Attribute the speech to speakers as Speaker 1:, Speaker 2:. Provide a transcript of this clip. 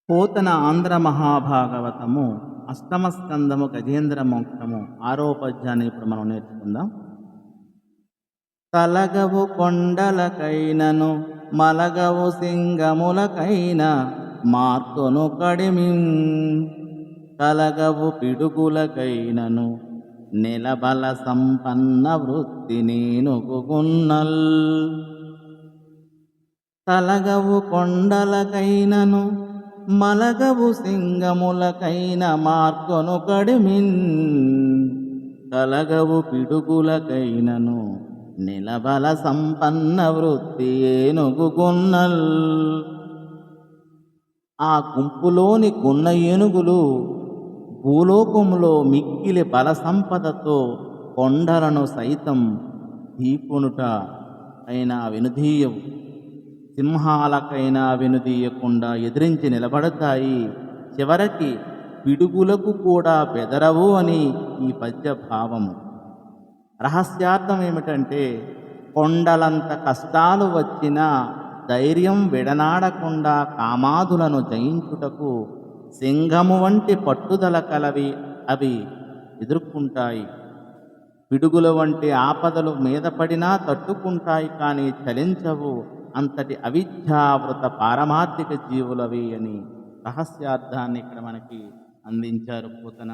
Speaker 1: పోతన ఆంధ్ర మహాభాగవతము అష్టమ స్కందము గజేంద్ర మోక్షము ఆరో పద్యాన్ని ఇప్పుడు మనం నేర్చుకుందాం. తలగవు కొండలకైనను మలగవు సింగములకైన మార్కొను కడిమిన్ కలగవు పిడుగులకైనను నిలబల సంపన్న వృత్తి నేనుగున్నల్. తలగవు కొండలకైనను మలగవు సింగములకైన మార్కొను కడిమిన్ కలగవు పిడుగులకైనను నిలబల సంపన్న వృత్తి ఏనుగున్నల్. ఆ గుంపులోని గున్న ఏనుగులు భూలోకములో మిక్కిలి బల సంపదతో కొండలను సైతం ఢీకొనుట అయినా వెనుదీయవు, సింహాలకైనా వెనుదీయకుండా ఎదిరించి నిలబడతాయి. చివరికి పిడుగులకు కూడా బెదరవు అని ఈ పద్య భావము. రహస్యార్థం ఏమిటంటే, కొండలంత కష్టాలు వచ్చినా ధైర్యం విడనాడకుండా కామాదులను జయించుటకు సింహము వంటి పట్టుదల కలవి అవి ఎదుర్కొంటాయి. పిడుగుల వంటి ఆపదలు మీద పడినా తట్టుకుంటాయి, కానీ చలించవు. అంతటి అవిద్యావృత పారమార్థిక జీవులవి అని రహస్యార్థాన్ని ఇక్కడ మనకి అందించారు పోతన.